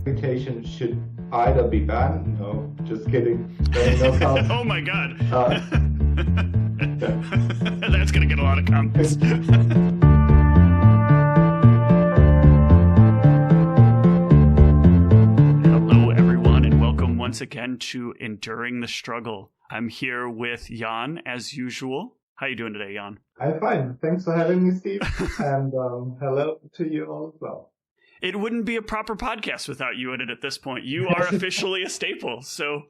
Mutation should either be banned. No, just kidding. No counts. Oh my god. That's gonna get a lot of comments. Hello everyone and welcome once again to Enduring the Struggle. I'm here with Jan as usual. How you doing today, Jan? I'm fine. Thanks for having me, Steve. And hello to you all as well. It wouldn't be a proper podcast without you in it at this point. You are officially a staple. So,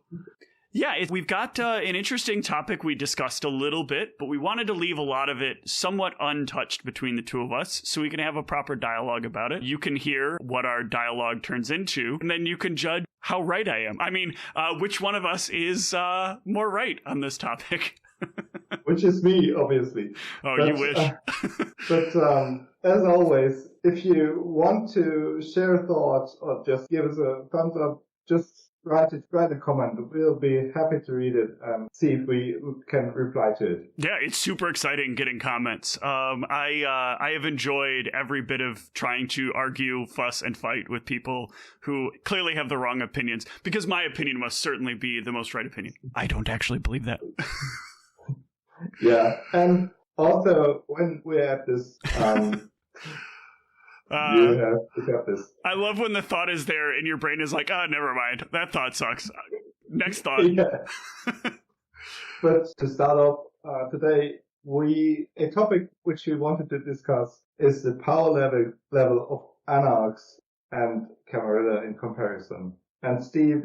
yeah, we've got an interesting topic we discussed a little bit, but we wanted to leave a lot of it somewhat untouched between the two of us so we can have a proper dialogue about it. You can hear what our dialogue turns into, and then you can judge how right I am. I mean, which one of us is more right on this topic? Which is me, obviously. Oh, but, you wish. But as always, if you want to share thoughts or just give us a thumbs up, just write a comment. We'll be happy to read it and see if we can reply to it. Yeah, it's super exciting getting comments. I have enjoyed every bit of trying to argue, fuss, and fight with people who clearly have the wrong opinions, because my opinion must certainly be the most right opinion. I don't actually believe that. Yeah, and also when we're at this, you have to get this. I love when the thought is there and your brain is like, never mind. That thought sucks. Next thought. Yeah. But to start off today, a topic which we wanted to discuss is the power level of Anarchs and Camarilla in comparison. And Steve,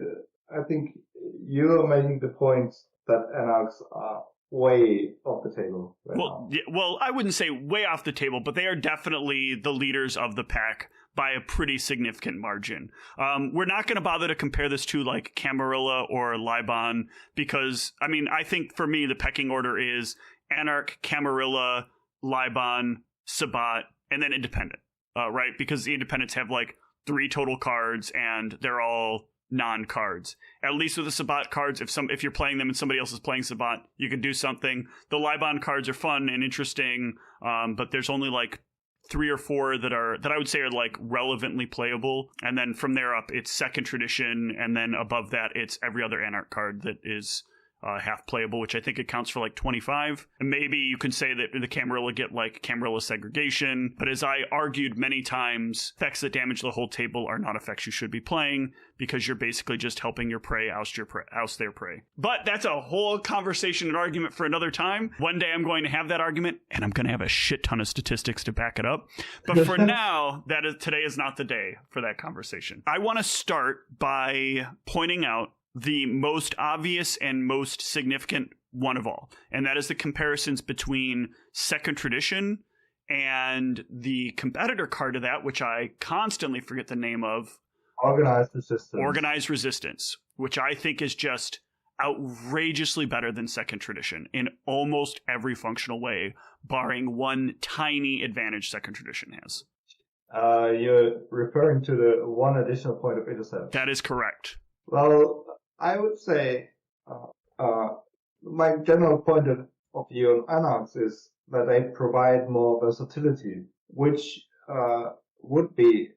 I think you're making the point that Anarchs are way off the table right now. Yeah, well, I wouldn't say way off the table, but they are definitely the leaders of the pack by a pretty significant margin. We're not going to bother to compare this to like Camarilla or Liban because, I mean, I think for me the pecking order is Anarch, Camarilla, Liban, Sabat, and then Independent, right? Because the Independents have like 3 total cards and they're all non-cards. At least with the Sabat cards, if you're playing them and somebody else is playing Sabat, you can do something. The Liban cards are fun and interesting, but there's only like 3 or 4 that I would say are like relevantly playable. And then from there up, it's second tradition, and then above that, it's every other Anarch card that is half playable, which I think accounts for like 25. And maybe you can say that the Camarilla get like Camarilla segregation. But as I argued many times, effects that damage the whole table are not effects you should be playing because you're basically just helping your prey oust their prey. But that's a whole conversation and argument for another time. One day I'm going to have that argument, and I'm going to have a shit ton of statistics to back it up. But for now, today is not the day for that conversation. I want to start by pointing out the most obvious and most significant one of all, and that is the comparisons between second tradition and the competitor card to that, which I constantly forget the name of. Organized Resistance, which I think is just outrageously better than second tradition in almost every functional way, barring one tiny advantage second tradition has. You're referring to the one additional point of intercept. That is correct. Well, I would say my general point of view on Anarchs is that they provide more versatility, which would be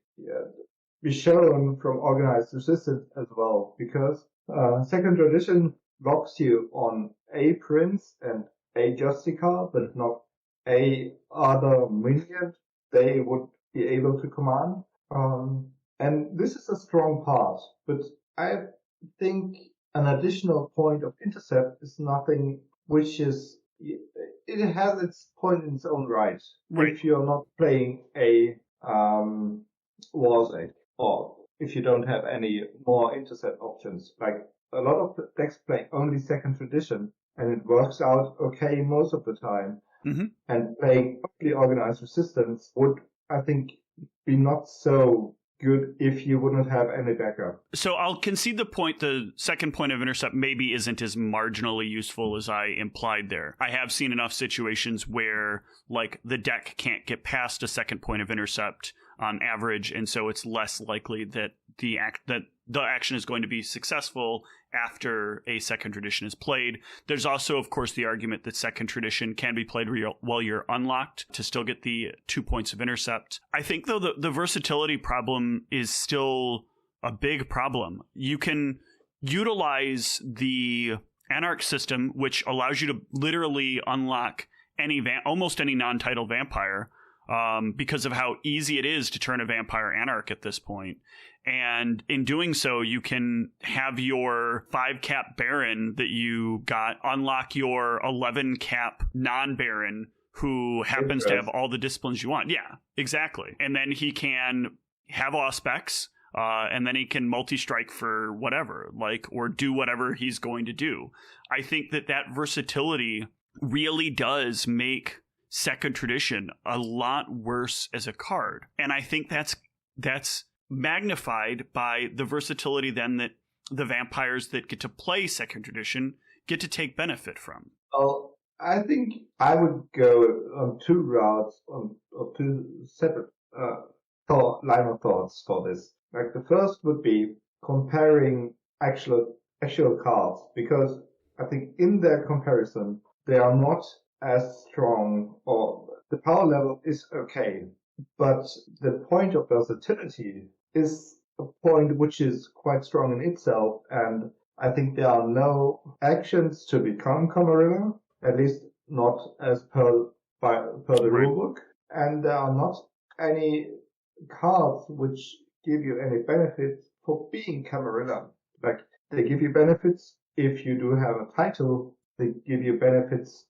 shown from Organized Resistance as well, because second tradition locks you on a prince and a Justica, but not a other minion they would be able to command. And this is a strong part, but I think an additional point of intercept is nothing which is, it has its point in its own right. If you're not playing a War's Edge, or if you don't have any more intercept options. Like a lot of decks play only second tradition, and it works out okay most of the time. Mm-hmm. And playing only Organized Resistance would, I think, be not so good if you wouldn't have any backup. So I'll concede the point. The second point of intercept maybe isn't as marginally useful as I implied there. I have seen enough situations where like the deck can't get past a second point of intercept on average, and so it's less likely that the action is going to be successful after a second tradition is played. There's also, of course, the argument that second tradition can be played while you're unlocked to still get the 2 points of intercept. I think, though, the versatility problem is still a big problem. You can utilize the Anarch system, which allows you to literally unlock almost any non-title vampire, because of how easy it is to turn a vampire Anarch at this point. And in doing so, you can have your 5-cap Baron that you got unlock your 11-cap non-Baron who happens to have all the disciplines you want. Yeah, exactly. And then he can have Auspex, and then he can multi-strike for whatever, or do whatever he's going to do. I think that versatility really does make Second Tradition a lot worse as a card. And I think that's magnified by the versatility then that the vampires that get to play Second Tradition get to take benefit from. Well, I think I would go on two routes, or two separate line of thoughts for this. Like the first would be comparing actual cards, because I think in their comparison they are not as strong, or the power level is okay, but the point of versatility is a point which is quite strong in itself, and I think there are no actions to become Camarilla, at least not as per the rulebook, and there are not any cards which give you any benefits for being Camarilla. Like, they give you benefits if you do have a title, they give you benefits,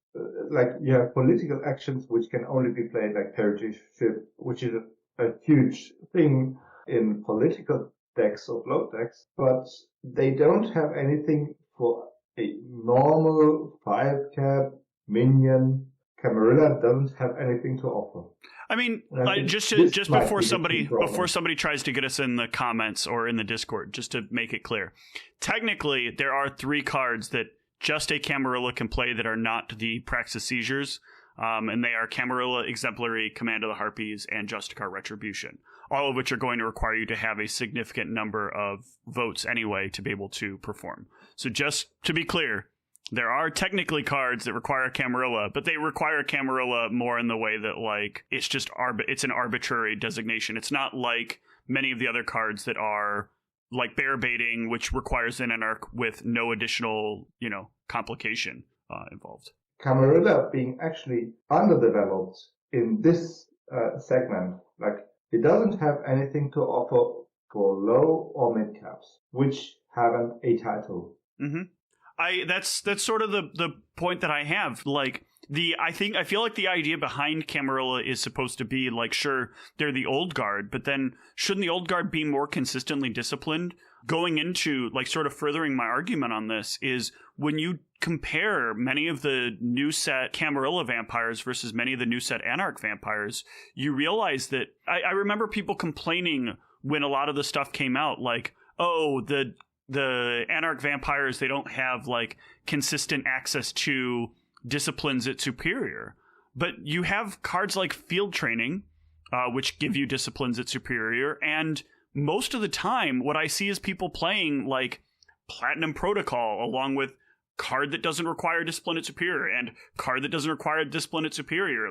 like you have political actions which can only be played like Parity Shift, which is a huge thing in political decks or bloat decks, but they don't have anything for a normal 5-cap minion. Camarilla doesn't have anything to offer. I mean, just before somebody tries to get us in the comments or in the Discord, just to make it clear, technically there are 3 cards that just a Camarilla can play that are not the Praxis Seizures, and they are Camarilla Exemplary, Command of the Harpies, and Justicar Retribution, all of which are going to require you to have a significant number of votes anyway to be able to perform. So just to be clear, there are technically cards that require Camarilla, but they require Camarilla more in the way that it's just it's an arbitrary designation. It's not like many of the other cards that are like Bear Baiting, which requires an Anarch with no additional, complication involved. Camarilla being actually underdeveloped in this segment, it doesn't have anything to offer for low or mid caps, which have a title. Mm-hmm. That's sort of the point that I have. I feel like the idea behind Camarilla is supposed to be sure, they're the old guard, but then shouldn't the old guard be more consistently disciplined? Going into sort of furthering my argument on this is when you compare many of the new set Camarilla vampires versus many of the new set Anarch vampires, you realize that I remember people complaining when a lot of the stuff came out, the Anarch vampires, they don't have consistent access to disciplines at Superior. But you have cards like Field Training, which give you disciplines at Superior, and most of the time what I see is people playing Platinum Protocol along with card that doesn't require discipline at Superior and card that doesn't require discipline at Superior,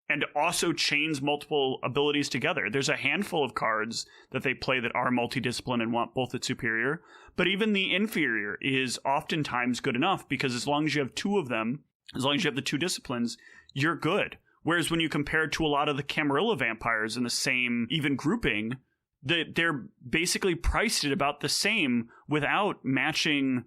and also chains multiple abilities together. There's a handful of cards that they play that are multidiscipline and want both at Superior, but even the inferior is oftentimes good enough because as long as you have 2 of them, as long as you have the 2 disciplines, you're good. Whereas when you compare to a lot of the Camarilla vampires in the same even grouping, they're basically priced at about the same without matching,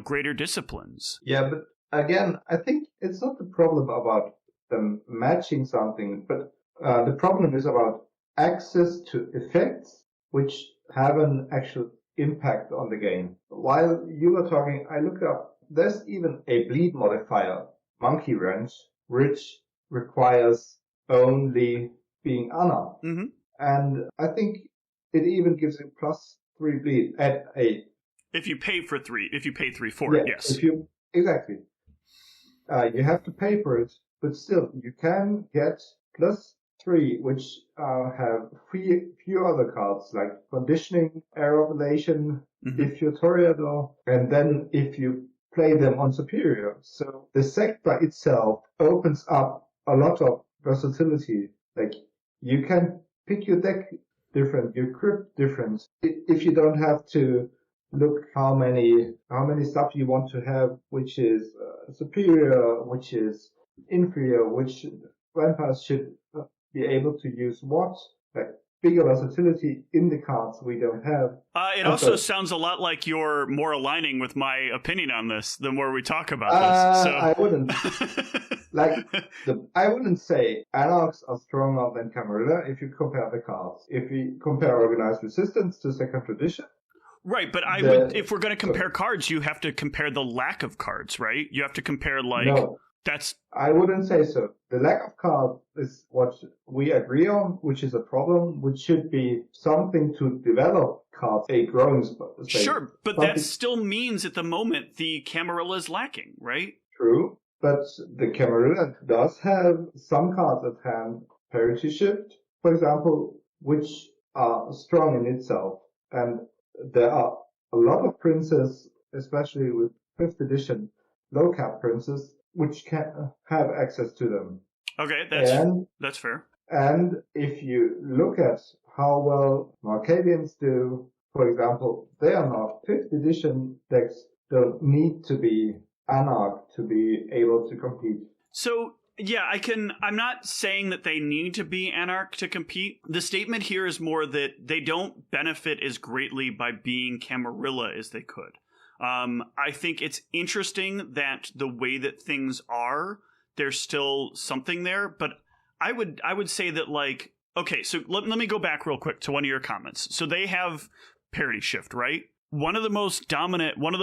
greater disciplines. Yeah, but again, I think it's not the problem about them matching something, but the problem is about access to effects which have an actual impact on the game. While you were talking, I looked up, there's even a bleed modifier, Monkey Wrench, which requires only being Anna. Mm-hmm. And I think it even gives you +3 bleed at a... If you pay 3 for it, yes. Exactly. You have to pay for it, but still, you can get +3, which have few other cards, like Conditioning, Air Revelation, if you're Toreador, and then if you play them on Superior. So the set by itself opens up a lot of versatility. You can pick your deck different, you crypt different. If you don't have to look how many stuff you want to have, which is superior, which is inferior, which vampires should be able to use what, like bigger versatility in the cards we don't have. It also sounds a lot like you're more aligning with my opinion on this the more we talk about this. So I wouldn't. I wouldn't say Anarchs are stronger than Camarilla if you compare the cards. If we compare Organized Resistance to Second Tradition. Right, but if we're going to compare cards, you have to compare the lack of cards, right? You have to compare, No, that's... I wouldn't say so. The lack of cards is what we agree on, which is a problem, which should be something to develop cards, a growing space. Sure, but that still means at the moment the Camarilla is lacking, right? True, but the Camarilla does have some cards at hand, Parity Shift, for example, which are strong in itself. And there are a lot of princes, especially with 5th edition low cap princes, which can have access to them. Okay, that's fair. And if you look at how well Markavians do, for example, they are not 5th edition decks don't need to be Anarch to be able to compete. So yeah, I'm not saying that they need to be Anarch to compete. The statement here is more that they don't benefit as greatly by being Camarilla as they could. I think it's interesting that the way that things are, there's still something there, but I would say that, like, okay, so let me go back real quick to one of your comments. So they have Parity Shift, right? One of the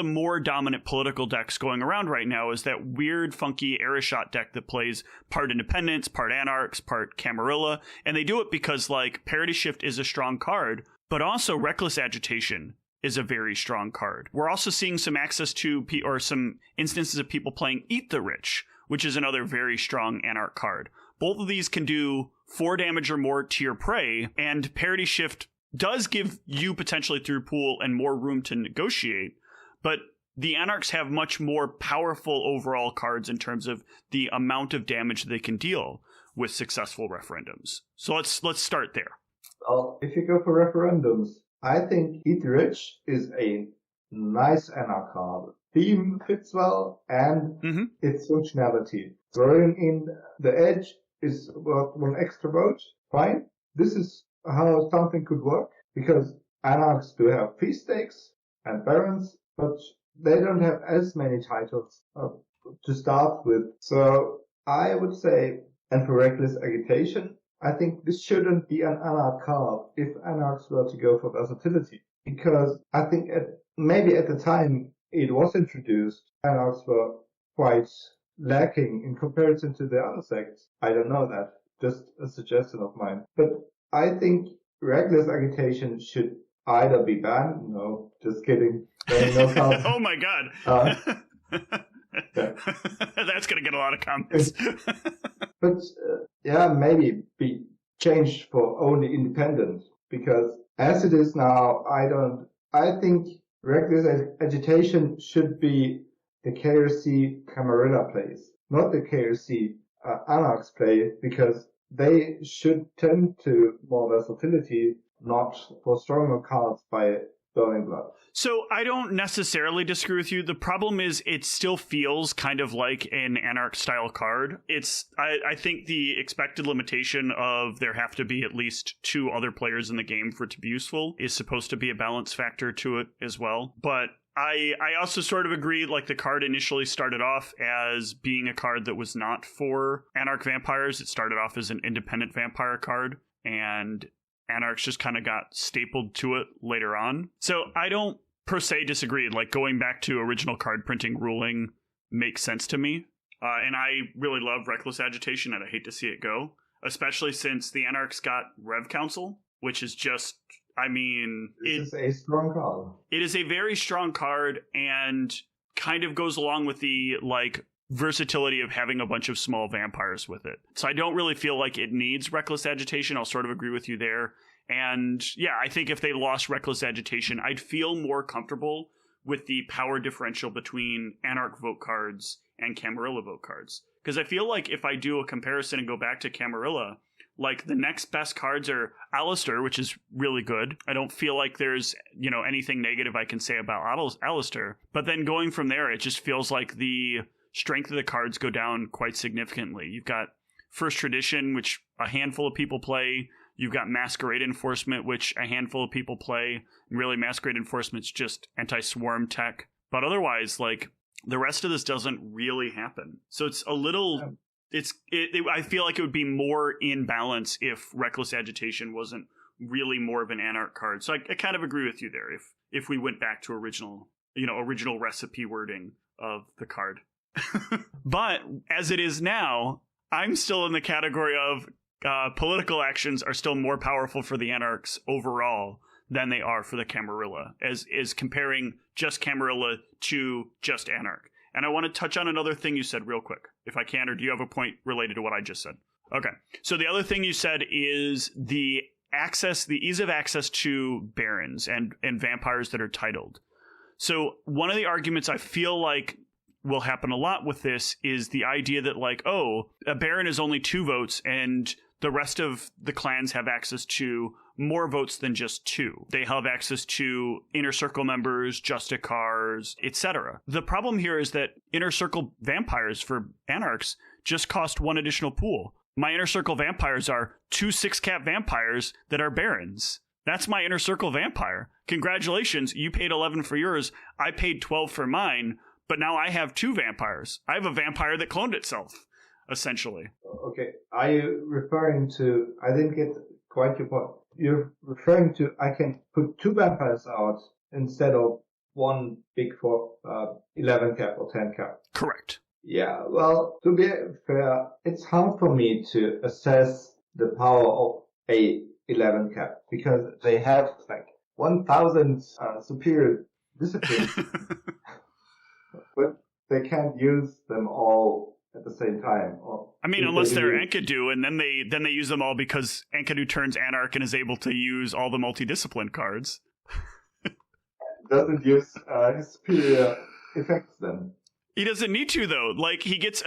more dominant political decks going around right now is that weird, funky Arishot deck that plays part Independents, part Anarchs, part Camarilla, and they do it because, like, Parity Shift is a strong card, but also Reckless Agitation is a very strong card. We're also seeing some access to, or some instances of people playing Eat the Rich, which is another very strong Anarch card. Both of these can do 4 damage or more to your prey, and Parity Shift does give you potentially through pool and more room to negotiate, but the Anarchs have much more powerful overall cards in terms of the amount of damage they can deal with successful referendums. So let's start there. Well, if you go for referendums, I think Eat the Rich is a nice Anarch card. Theme fits well, and its functionality. Throwing in the edge is worth 1 extra vote. Fine. This is how something could work, because Anarchs do have Feast Stakes and Barons, but they don't have as many titles to start with. So I would say, and for Reckless Agitation, I think this shouldn't be an Anarch card if Anarchs were to go for versatility, because I think maybe at the time it was introduced, Anarchs were quite lacking in comparison to the other sects. I don't know that, just a suggestion of mine. But I think Reckless Agitation should either be banned. No, just kidding. No cards. Oh my god. Yeah. That's going to get a lot of comments. But maybe be changed for only Independent, because as it is now, I think Reckless Agitation should be the KRC Camarilla plays, not the KRC Anarchs play, because they should tend to more versatility, not for stronger cards by Burning Blood. So I don't necessarily disagree with you. The problem is it still feels kind of like an Anarch style card. I think the expected limitation of there have to be at least 2 other players in the game for it to be useful is supposed to be a balance factor to it as well. But I also sort of agree, like, the card initially started off as being a card that was not for Anarch vampires. It started off as an independent vampire card, and Anarchs just kind of got stapled to it later on. So I don't per se disagree. Like, going back to original card printing ruling makes sense to me. And I really love Reckless Agitation, and I hate to see it go, especially since the Anarchs got Rev Council, which is just, I mean... This is a strong card. It is a very strong card, and kind of goes along with the, like, versatility of having a bunch of small vampires with it. So I don't really feel like it needs Reckless Agitation. I'll sort of agree with you there. And yeah, I think if they lost Reckless Agitation, I'd feel more comfortable with the power differential between Anarch vote cards and Camarilla vote cards. Because I feel like if I do a comparison and go back to Camarilla, Like, the next best cards are Alistair, which is really good. I don't feel like there's, anything negative I can say about Alistair. But then going from there, it just feels like the strength of the cards go down quite significantly. You've got First Tradition, which a handful of people play. You've got Masquerade Enforcement, which a handful of people play. And really, Masquerade Enforcement's just anti-swarm tech. But otherwise, like, the rest of this doesn't really happen. So it's a little... I feel like it would be more in balance if Reckless Agitation wasn't really more of an Anarch card. So I kind of agree with you there. If we went back to original recipe wording of the card. But as it is now, I'm still in the category of political actions are still more powerful for the Anarchs overall than they are for the Camarilla, as comparing just Camarilla to just Anarch. And I want to touch on another thing you said real quick, if I can, or do you have a point related to what I just said? Okay. So the other thing you said is the ease of access to barons and vampires that are titled. So one of the arguments I feel like will happen a lot with this is the idea that, like, oh, a baron is only 2 votes and the rest of the clans have access to more votes than just 2. They have access to Inner Circle members, Justicars, etc. The problem here is that Inner Circle vampires for Anarchs just cost 1 additional pool. My Inner Circle vampires are 2 6-cap vampires that are barons. That's my Inner Circle vampire. Congratulations, you paid 11 for yours. I paid 12 for mine, but now I have 2 vampires. I have a vampire that cloned itself, essentially. Okay, are you referring to... I didn't get quite your point. You're referring to I can put 2 vampires out instead of 1 big 11 cap or 10 cap. Correct. Yeah, well, to be fair, it's hard for me to assess the power of a 11 cap because they have like 1,000 superior disciplines, but they can't use them all at the same time. I mean, unless they're Enkidu, and then they use them all because Enkidu turns Anarch and is able to use all the multidiscipline cards. Doesn't use his superior effects then. He doesn't need to, though. Like, he gets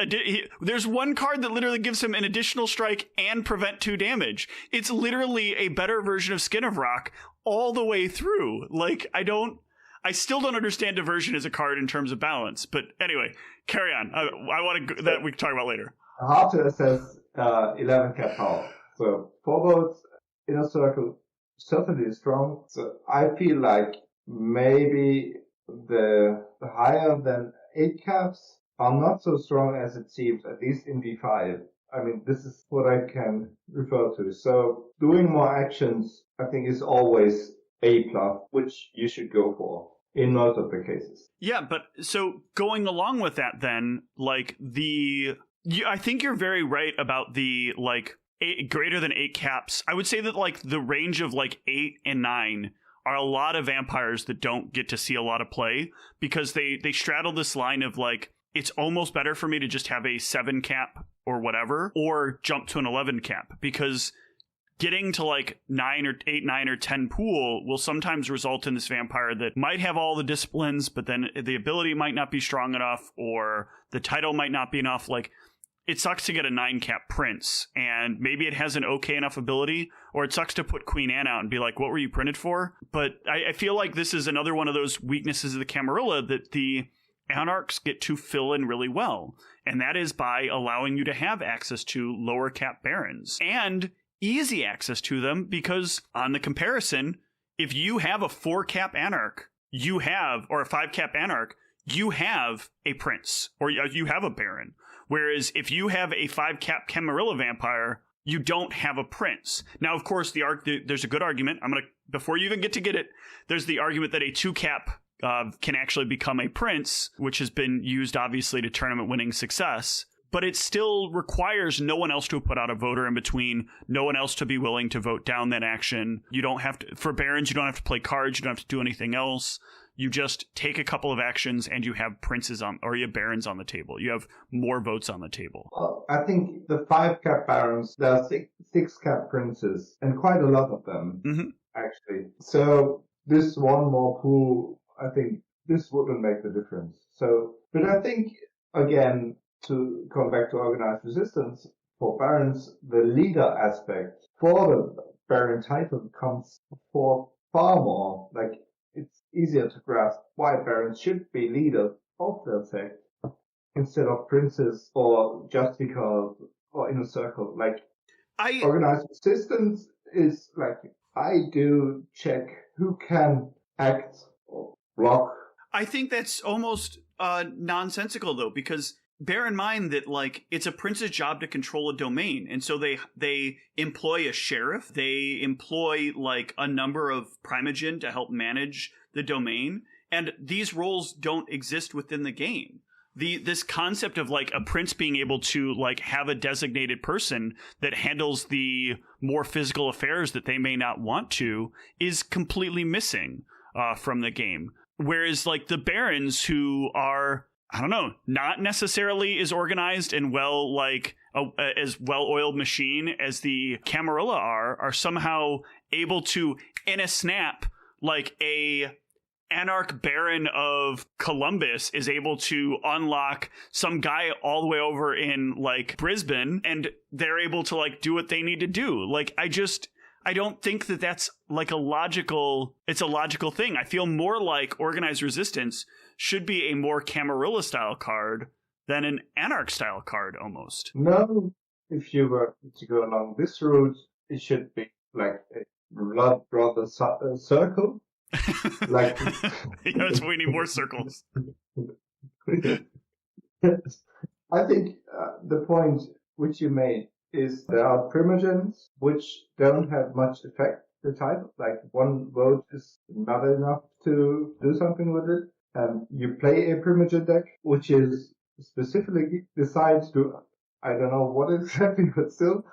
there's one card that literally gives him an additional strike and prevent 2 damage. It's literally a better version of Skin of Rock all the way through. Like, I still don't understand Diversion as a card in terms of balance. But anyway, carry on. I want to that we can talk about later. Hard to assess 11 cap power. So 4 votes, Inner Circle certainly strong. So I feel like maybe the higher than 8 caps are not so strong as it seems, at least in D5. I mean, this is what I can refer to. So doing more actions, I think, is always A+, which you should go for in most of the cases. Yeah, but so going along with that then, like I think you're very right about the, like, greater than 8 caps. I would say that, like, the range of, like, 8 and 9 are a lot of vampires that don't get to see a lot of play because they straddle this line of, like, it's almost better for me to just have a 7 cap or whatever, or jump to an 11 cap, because getting to, like, 9 or 8, 9 or 10 pool will sometimes result in this vampire that might have all the disciplines, but then the ability might not be strong enough, or the title might not be enough. Like, it sucks to get a 9 cap prince, and maybe it has an okay enough ability, or it sucks to put Queen Anne out and be like, what were you printed for? But I feel like this is another one of those weaknesses of the Camarilla that the Anarchs get to fill in really well, and that is by allowing you to have access to lower cap barons, and easy access to them, because on the comparison, if you have a 4 cap Anarch, or a 5 cap Anarch, you have a prince, or you have a baron. Whereas if you have a 5 cap Camarilla vampire, you don't have a prince. Now, of course, there's a good argument. Before you even get it, there's the argument that a 2 cap can actually become a prince, which has been used obviously to tournament winning success. But it still requires no one else to put out a voter in between, no one else to be willing to vote down that action. You don't have to, for barons, you don't have to play cards, you don't have to do anything else. You just take a couple of actions and you have princes or you have barons on the table. You have more votes on the table. Well, I think the 5 cap barons, there are 6 cap princes, and quite a lot of them, actually. So this one more pool, I think this wouldn't make the difference. So, but I think, again, to come back to organized resistance, for barons, the leader aspect for the baron title comes for far more. Like, it's easier to grasp why barons should be leaders of their sect instead of princes or just because or inner circle. Like, organized resistance is like, I do check who can act or block. I think that's almost nonsensical, though, because bear in mind that, like, it's a prince's job to control a domain, and so they employ a sheriff, they employ, like, a number of primogen to help manage the domain, and these roles don't exist within the game. This concept of, like, a prince being able to, like, have a designated person that handles the more physical affairs that they may not want to is completely missing from the game. Whereas, like, the barons who are, I don't know, not necessarily as organized and well, like, as well-oiled machine as the Camarilla are somehow able to, in a snap, like a Anarch Baron of Columbus is able to unlock some guy all the way over in, like, Brisbane, and they're able to, like, do what they need to do. Like, I don't think that that's, like, it's a logical thing. I feel more like Organized Resistance should be a more Camarilla style card than an Anarch style card, almost. No, if you were to go along this route, it should be like a blood brother circle. Like, yes, we need more circles. I think the point which you made is there are primogens which don't have much effect the type. Like, one vote is not enough to do something with it. And you play a primogen deck which is specifically decides to, I don't know what exactly, but still.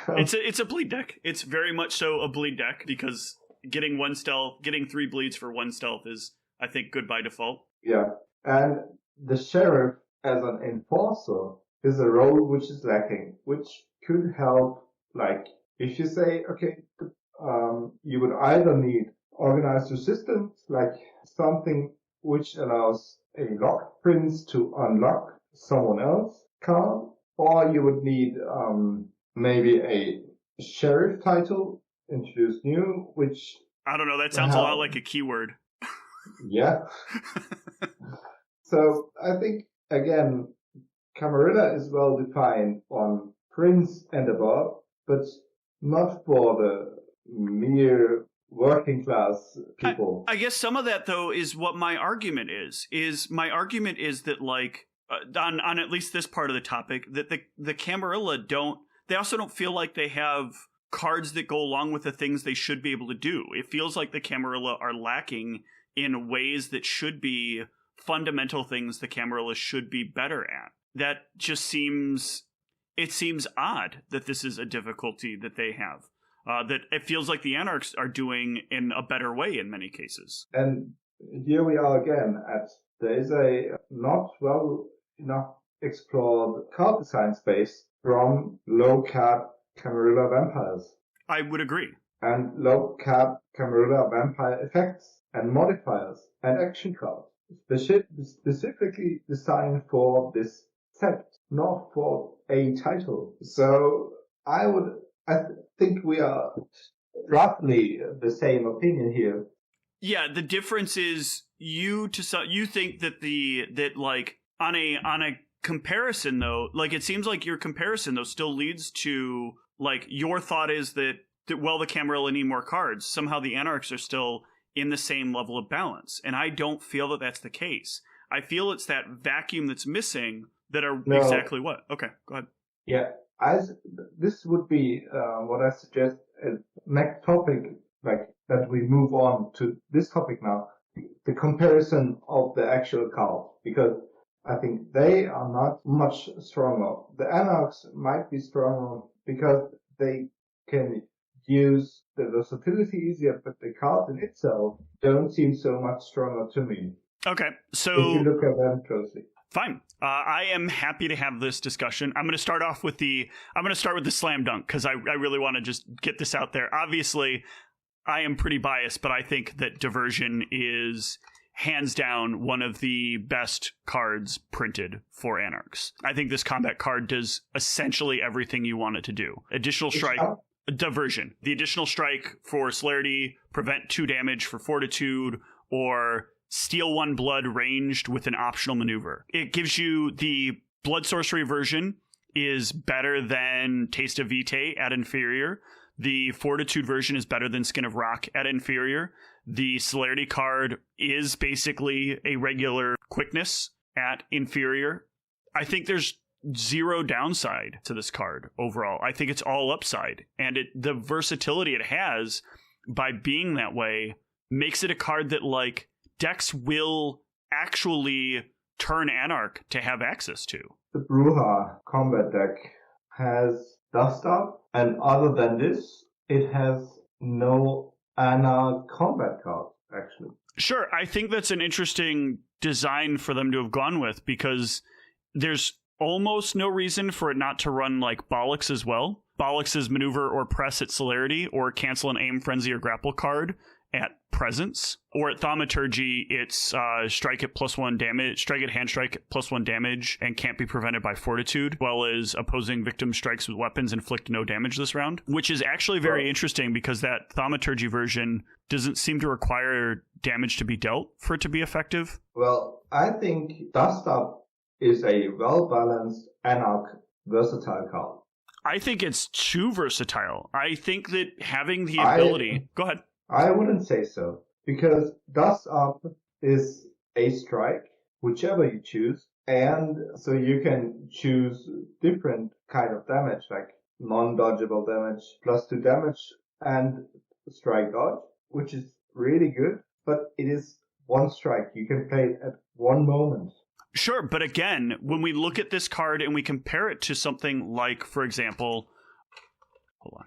It's a bleed deck. It's very much so a bleed deck because getting 3 bleeds for 1 stealth is, I think, good by default. Yeah. And the sheriff as an enforcer is a role which is lacking, which could help. Like, if you say, okay, you would either need organized resistance, like something which allows a locked prince to unlock someone else card, or you would need maybe a sheriff title introduced new, which I don't know, that sounds a lot like a keyword. Yeah. So I think, again, Camarilla is well defined on prince and above, but not for the mere working class people. I guess some of that, though, is what my argument is. My argument is that, like, on at least this part of the topic, that the Camarilla they also don't feel like they have cards that go along with the things they should be able to do. It feels like the Camarilla are lacking in ways that should be fundamental things the Camarilla should be better at. That just seems odd that this is a difficulty that they have. That it feels like the Anarchs are doing in a better way in many cases. And here we are again there is a not well enough explored card design space from low cap Camarilla vampires. I would agree. And low cap Camarilla vampire effects and modifiers and action cards specifically designed for this set, not for a title. So I think we are roughly the same opinion here. Yeah, the difference is you think that like on a comparison though, like it seems like your comparison though still leads to, like, your thought is that well, the Camarilla need more cards. Somehow the Anarchs are still in the same level of balance, and I don't feel that that's the case. I feel it's that vacuum that's missing that are exactly what. Okay, go ahead. Yeah, this would be what I suggest as next topic, like that we move on to this topic now, the comparison of the actual card, because I think they are not much stronger. The Anarchs might be stronger because they can use the versatility easier, but the card in itself don't seem so much stronger to me. Okay, so if you look at them closely. Fine. I am happy to have this discussion. I'm going to start with the slam dunk because I really want to just get this out there. Obviously, I am pretty biased, but I think that diversion is hands down one of the best cards printed for Anarchs. I think this combat card does essentially everything you want it to do. Additional strike, diversion. The additional strike for celerity, prevent 2 damage for fortitude, or steal 1 blood ranged with an optional maneuver. It gives you the blood sorcery version is better than Taste of Vitae at inferior. The fortitude version is better than Skin of Rock at inferior. The celerity card is basically a regular quickness at inferior. I think there's 0 downside to this card overall. I think it's all upside. And the versatility it has by being that way makes it a card that like decks will actually turn Anarch to have access to. The Bruja combat deck has Dust Up, and other than this, it has no Anarch combat cards, actually. Sure, I think that's an interesting design for them to have gone with, because there's almost no reason for it not to run like Bollix as well. Bollix's maneuver or press at celerity, or cancel an aim, frenzy, or grapple card at presence, or at thaumaturgy it's strike at +1 damage, strike at hand strike at +1 damage and can't be prevented by fortitude, as well as opposing victim strikes with weapons inflict no damage this round, which is actually very interesting because that thaumaturgy version doesn't seem to require damage to be dealt for it to be effective. Well, I think Dust Up is a well-balanced Anarch versatile card. I think it's too versatile. I think that having the ability... Go ahead. I wouldn't say so, because Dust Up is a strike, whichever you choose, and so you can choose different kind of damage, like non-dodgeable damage, +2 damage, and strike dodge, which is really good, but it is 1 strike. You can play it at 1 moment. Sure, but again, when we look at this card and we compare it to something like, for example... Hold on.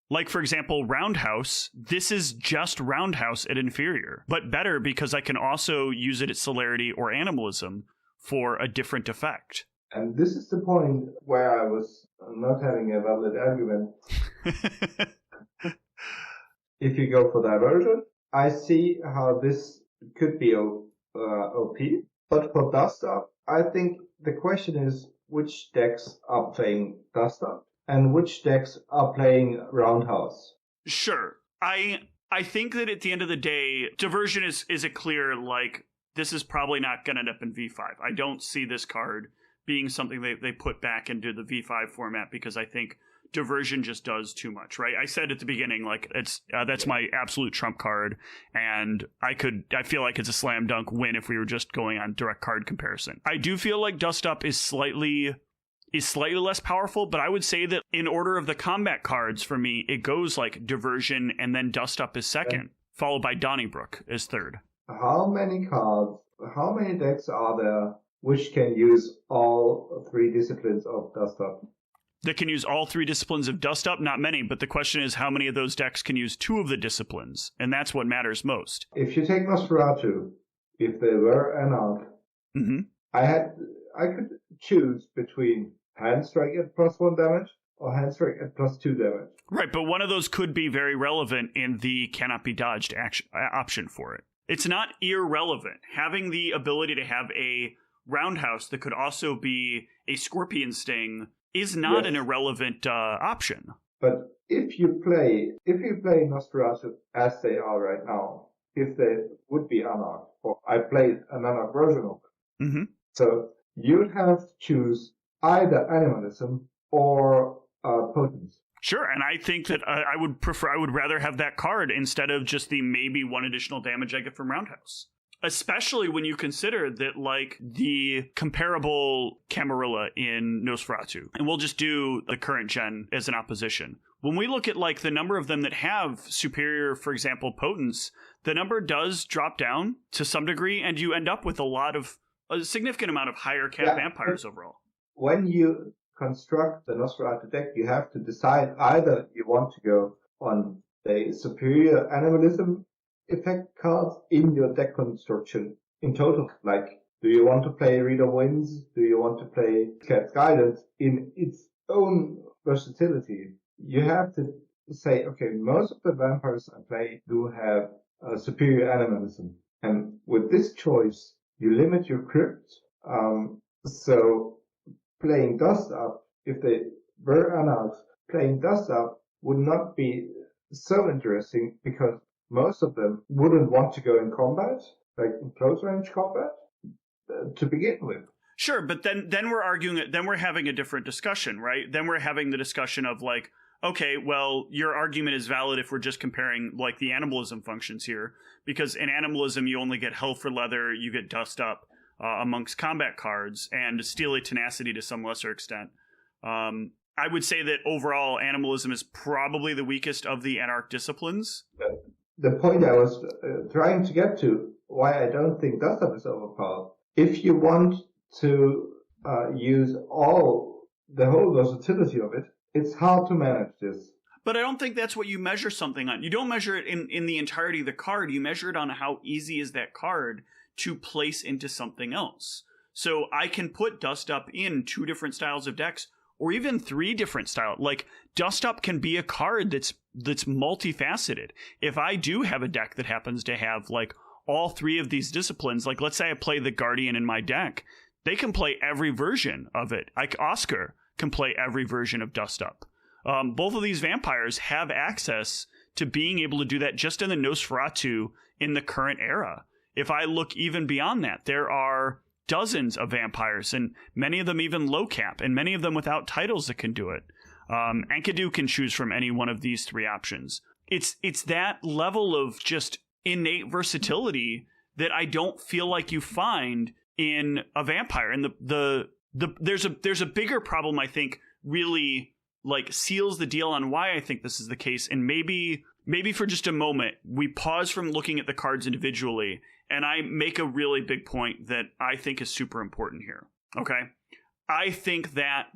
Like, for example, Roundhouse, this is just Roundhouse at inferior, but better because I can also use it at celerity or animalism for a different effect. And this is the point where I was not having a valid argument. If you go for diversion, I see how this could be OP, but for Dust Up, I think the question is which decks are playing Dust Up and which decks are playing Roundhouse. Sure. I think that at the end of the day, diversion is a clear, like, this is probably not going to end up in V5. I don't see this card being something they put back into the V5 format because I think diversion just does too much, right? I said at the beginning, like, that's my absolute trump card, and I feel like it's a slam dunk win if we were just going on direct card comparison. I do feel like Dust Up is slightly less powerful, but I would say that in order of the combat cards for me, it goes like diversion and then Dust Up is second, followed by Donnybrook as third. How many decks are there which can use all 3 disciplines of Dust Up? That can use all 3 disciplines of Dust Up? Not many, but the question is how many of those decks can use 2 of the disciplines, and that's what matters most. If you take Nosferatu, if they were Anarch, I could choose between Hand Strike at +1 damage or Hand Strike at +2 damage. Right, but one of those could be very relevant in the cannot be dodged option for it. It's not irrelevant. Having the ability to have a Roundhouse that could also be a Scorpion Sting is not an irrelevant option. But if you play Nosferatu as they are right now, if they would be Anarch, or I played an Anarch version of it, so you'd have to choose either animalism or potence. Sure, and I think that I would rather have that card instead of just the maybe 1 additional damage I get from Roundhouse. Especially when you consider that, like, the comparable Camarilla in Nosferatu, and we'll just do the current gen as an opposition. When we look at, like, the number of them that have superior, for example, potence, the number does drop down to some degree, and you end up with a significant amount of higher cap vampires overall. When you construct the Nosferatu deck, you have to decide either you want to go on the superior animalism effect cards in your deck construction in total. Like, do you want to play Read of Winds? Do you want to play Cat's Guidance in its own versatility? You have to say, okay, most of the vampires I play do have superior animalism. And with this choice, you limit your crypt. So playing Dust Up, if they were Anarchs, playing Dust Up would not be so interesting because most of them wouldn't want to go in combat, like in close range combat, to begin with. Sure, but then we're arguing it. Then we're having a different discussion, right? Then we're having the discussion of like, okay, well, your argument is valid if we're just comparing like the animalism functions here, because in animalism you only get hell for leather, you get dust up amongst combat cards, and steely tenacity to some lesser extent. I would say that overall animalism is probably the weakest of the Anarch disciplines. The point I was trying to get to, why I don't think Dust Up is overpowered. If you want to use the whole versatility of it, it's hard to manage this. But I don't think that's what you measure something on. You don't measure it in the entirety of the card. You measure it on how easy is that card to place into something else. So I can put Dust Up in 2 different styles of decks, or even 3 different styles. Like, Dust Up can be a card that's multifaceted. If I do have a deck that happens to have, like, all 3 of these disciplines, like, let's say I play the Guardian in my deck, they can play every version of it. Like, Oscar can play every version of Dust Up. Both of these vampires have access to being able to do that just in the Nosferatu in the current era. If I look even beyond that, there are dozens of vampires, and many of them even low cap, and many of them without titles that can do it. Enkidu can choose from any one of these 3 options. It's that level of just innate versatility that I don't feel like you find in a vampire. And there's a bigger problem, I think, really like seals the deal on why I think this is the case. And maybe for just a moment we pause from looking at the cards individually, and I make a really big point that I think is super important here. Okay, I think that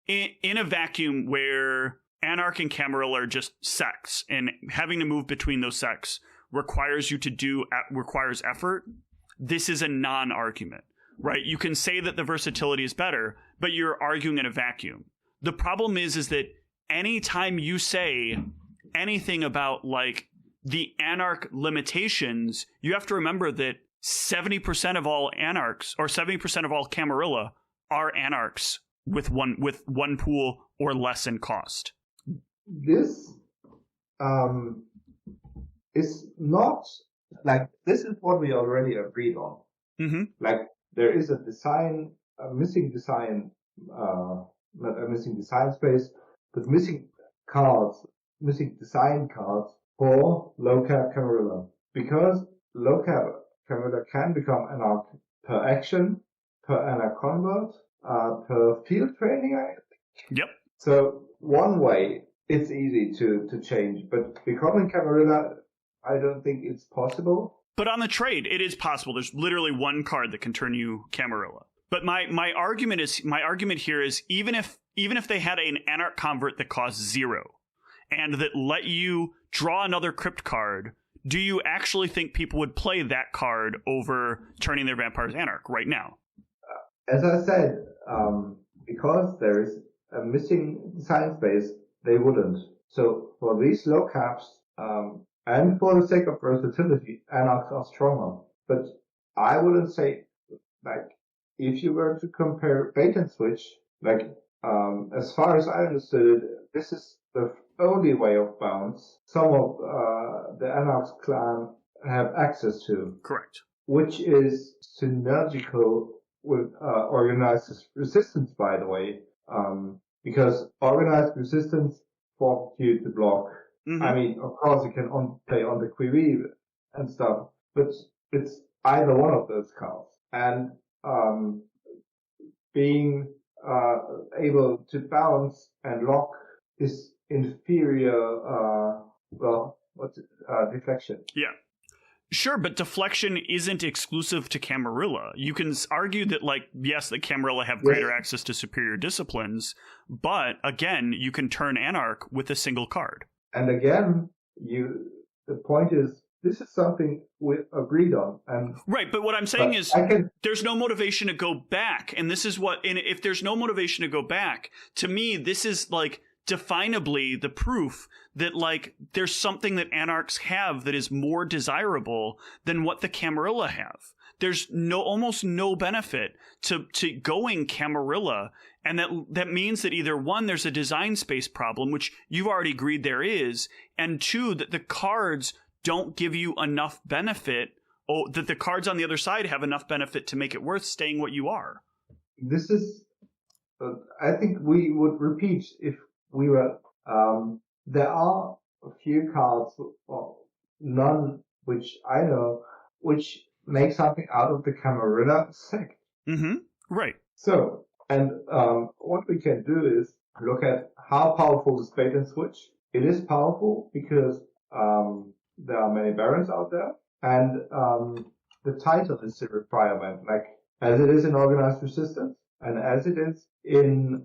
in a vacuum where Anarch and Camarilla are just sex, and having to move between those sex requires effort, this is a non-argument, right? You can say that the versatility is better, but you're arguing in a vacuum. The problem is that anytime you say anything about like the Anarch limitations, you have to remember that 70% of all Anarchs or 70% of all Camarilla are Anarchs with one pool or less in cost. This is not like, this is what we already agreed on. Mm-hmm. Like, there is a missing design, not a missing design space, but missing design cards for low cap Camarilla. Because low cap Camarilla can become Anarch per action, per Anarch convert, per field training, I think. Yep. So one way, it's easy to change, but becoming Camarilla, I don't think it's possible. But on the trade, it is possible. There's literally one card that can turn you Camarilla. But my argument here is even if they had an Anarch convert that costs 0 and that let you draw another crypt card, do you actually think people would play that card over turning their vampires Anarch right now? As I said, because there is a missing design space, they wouldn't. So for these low caps, and for the sake of versatility, Anarchs are stronger. But I wouldn't say, like, if you were to compare bait and switch, like, as far as I understood it, this is the only way of bounce some of the Anarchs clan have access to. Correct. Which is synergical with organized resistance, by the way, because organized resistance forces you to block. Mm-hmm. I mean, of course, you can play on the Quivi and stuff, but it's either one of those cards. And being able to bounce and lock is inferior, deflection. Yeah. Sure, but deflection isn't exclusive to Camarilla. You can argue that, like, yes, the Camarilla have greater access to superior disciplines, but, again, you can turn Anarch with a single card. And again, the point is, this is something we agreed on. And right, but what I'm saying is there's no motivation to go back. And this is and if there's no motivation to go back, to me, this is like definably the proof that like there's something that Anarchs have that is more desirable than what the Camarilla have. There's almost no benefit to going Camarilla, and that means that either one, there's a design space problem, which you've already agreed there is, and two, that the cards don't give you enough benefit, or that the cards on the other side have enough benefit to make it worth staying what you are. This is, I think we would repeat if we were, there are a few cards, or none which I know, which make something out of the Camarilla sect. Mm-hmm. Right. So, and what we can do is look at how powerful is bait and switch. It is powerful because there are many barons out there, and the title is the requirement, like as it is in organized resistance and as it is in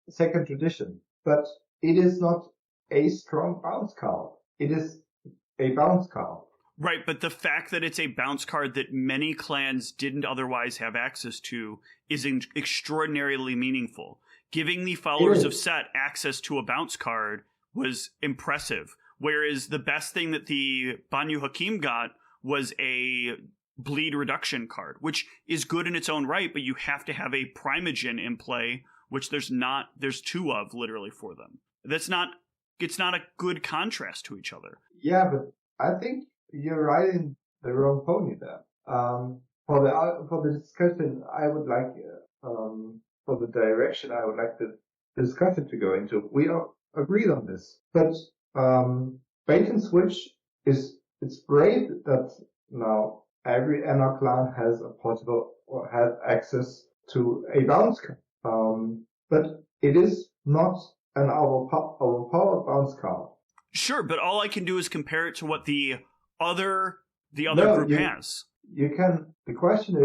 second tradition. But it is not a strong bounce card. It is a bounce card. Right, but the fact that it's a bounce card that many clans didn't otherwise have access to is extraordinarily meaningful. Giving the followers of Set access to a bounce card was impressive, whereas the best thing that the Banu Hakim got was a bleed reduction card, which is good in its own right, but you have to have a Primogen in play, which there's two of literally for them. It's not a good contrast to each other. Yeah, but I think you're riding the wrong pony there. For the discussion, I would like, for the direction I would like the discussion to go into. We are agreed on this, but bait and switch it's great that now every Anarch clan has a portable or has access to a bounce card. But it is not an overpowered bounce card. Sure, but all I can do is compare it to what the other group has. You can. The question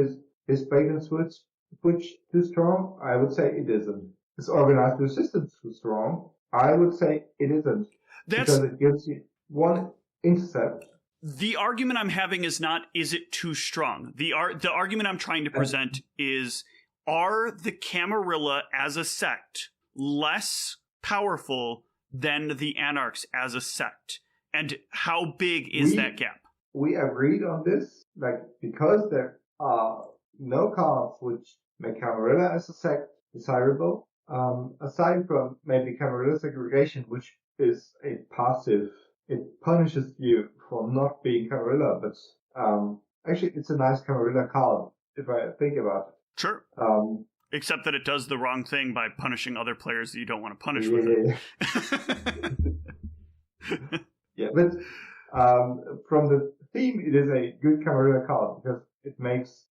is bait and switch too strong? I would say it isn't. Is organized resistance too strong? I would say it isn't. Because it gives you one intercept. The argument I'm having is not, is it too strong? The argument I'm trying to present is, are the Camarilla as a sect less powerful than the Anarchs as a sect? And how big is that gap? We agreed on this, like, because there are no cards which make Camarilla as a sect desirable, aside from maybe Camarilla segregation, which is a passive. It punishes you for not being Camarilla, but actually it's a nice Camarilla card, if I think about it. Sure. Except that it does the wrong thing by punishing other players that you don't want to punish with it. Yeah, but from the theme, it is a good Camarilla card because it makes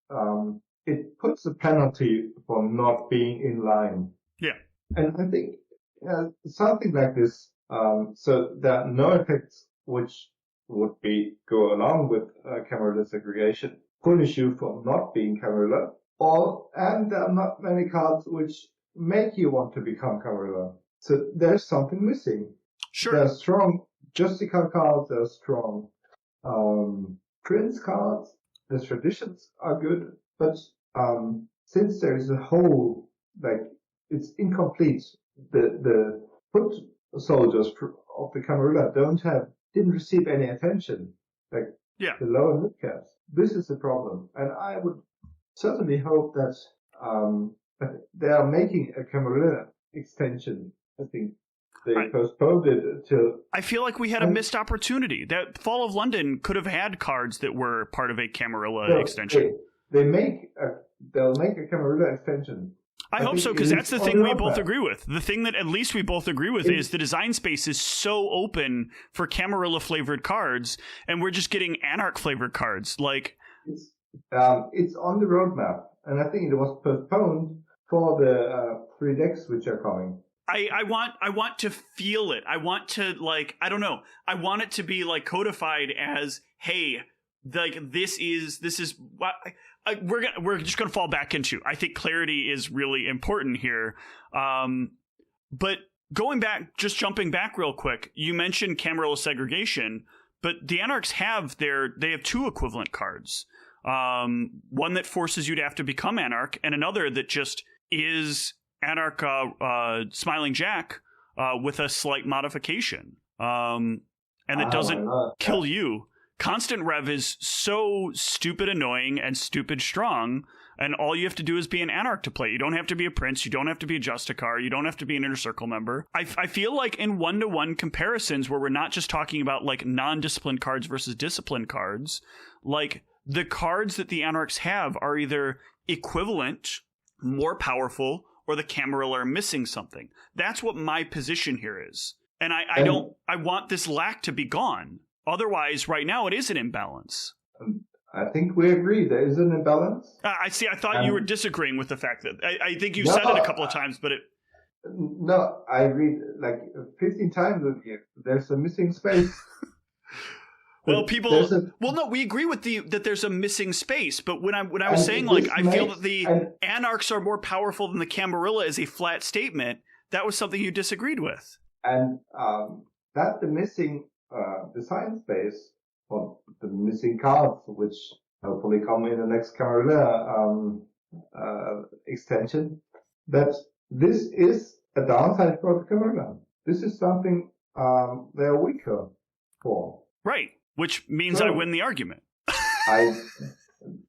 it puts a penalty for not being in line. Yeah, and I think something like this. So there are no effects which would go along with Camarilla segregation, punish you for not being Camarilla, and there are not many cards which make you want to become Camarilla. So there's something missing. Sure. There are strong Justicar cards, there are strong Prince cards, the traditions are good, but since there is a hole, like it's incomplete, the foot soldiers of the Camarilla didn't receive any attention, like the lower mid caps. This is the problem, and I would certainly hope that they are making a Camarilla extension. I think they postponed it till. I feel like we had a missed opportunity. That Fall of London could have had cards that were part of a Camarilla extension. They'll make a Camarilla extension. I hope so, because that's the thing we both agree with. The thing that at least we both agree with is the design space is so open for Camarilla-flavored cards, and we're just getting Anarch-flavored cards. Like it's on the roadmap, and I think it was postponed for the 3 decks which are coming. I want to feel it. I want to, like, I don't know. I want it to be like codified as, hey, like this is what we're just gonna fall back into. I think clarity is really important here. But jumping back real quick, you mentioned Camarilla segregation, but the Anarchs have 2 equivalent cards. One that forces you to have to become Anarch, and another that just is Anarch Smiling Jack, with a slight modification. And it doesn't kill you. Constant Rev is so stupid annoying and stupid strong, and all you have to do is be an Anarch to play. You don't have to be a Prince, you don't have to be a Justicar, you don't have to be an Inner Circle member. I feel like in one-to-one comparisons where we're not just talking about like non-disciplined cards versus disciplined cards, like the cards that the Anarchs have are either equivalent, more powerful, or the Camarilla are missing something. That's what my position here is. And I want this lack to be gone. Otherwise, right now, it is an imbalance. I think we agree there is an imbalance. I see. I thought you were disagreeing with the fact that I think you said it a couple of times, but it. No, I agreed like 15 times with you. There's a missing space. Well, no, we agree with that there's a missing space. But when I was saying like I feel that the Anarchs are more powerful than the Camarilla is a flat statement, that was something you disagreed with. And that the missing design space, or the missing cards, which hopefully come in the next Camarilla extension, that this is a downside for the Camarilla. This is something they're weaker for. Right, which means I win the argument.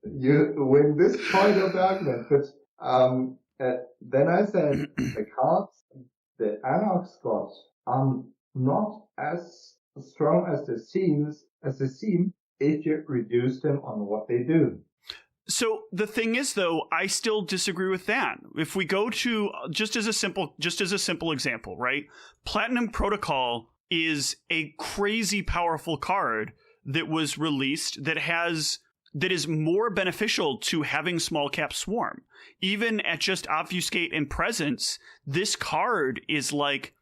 You win this point of the argument, but then I said the cards the Anarchs got are not as strong as they seem if you reduce them on what they do. So the thing is, though, I still disagree with that. If we go to just as a simple example, right? Platinum Protocol is a crazy powerful card that was released that is more beneficial to having small cap swarm. Even at just obfuscate and presence, this card is like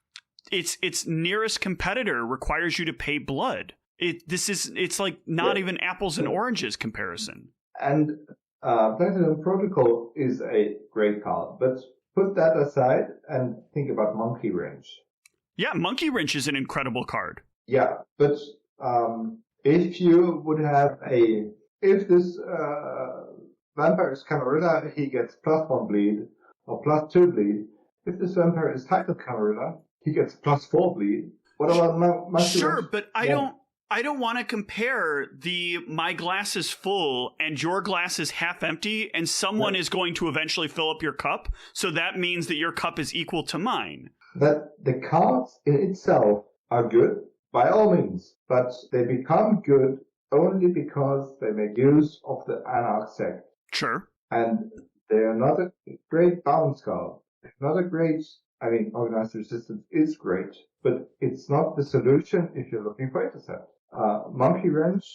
its nearest competitor requires you to pay blood. It's like not even apples and oranges comparison. And Platinum Protocol is a great card, but put that aside and think about Monkey Wrench. Yeah, Monkey Wrench is an incredible card. Yeah, but if you would have if this vampire is Camarilla, he gets +1 bleed or +2 bleed. If this vampire is Title Camarilla, he gets +4 bleed. What about Monkey Sure, Wrench? but I don't want to compare my glass is full and your glass is half empty and someone is going to eventually fill up your cup. So that means that your cup is equal to mine. That the cards in itself are good, by all means, but they become good only because they make use of the Anarch sect. Sure. And they are not a great balance card. It's not a great, Organized Resistance is great, but it's not the solution if you're looking for intercept. Monkey Wrench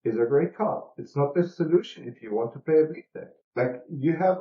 is a great card. It's not the solution if you want to play a bleed deck. Like, you have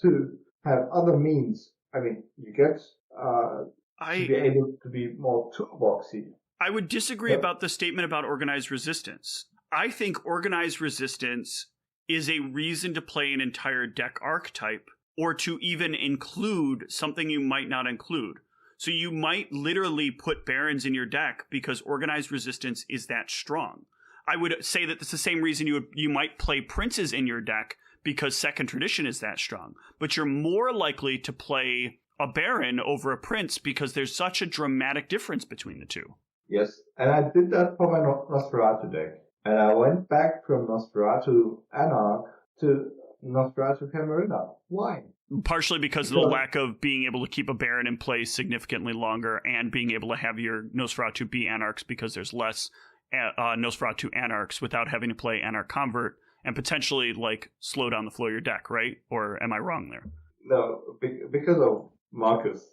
to have other means. You get to be able to be more toolboxy. I would disagree about the statement about Organized Resistance. I think Organized Resistance is a reason to play an entire deck archetype, or to even include something you might not include. So you might literally put Barons in your deck because Organized Resistance is that strong. I would say that it's the same reason you might play Princes in your deck because Second Tradition is that strong. But you're more likely to play a Baron over a Prince because there's such a dramatic difference between the two. Yes, and I did that for my Nosferatu deck. And I went back from Nosferatu Anarch to Nosferatu Camarilla. Why? Partially because of the lack of being able to keep a Baron in play significantly longer and being able to have your Nosferatu be Anarchs because there's less Nosferatu Anarchs without having to play Anarch Convert and potentially slow down the flow of your deck, right? Or am I wrong there? No, because of Marcus.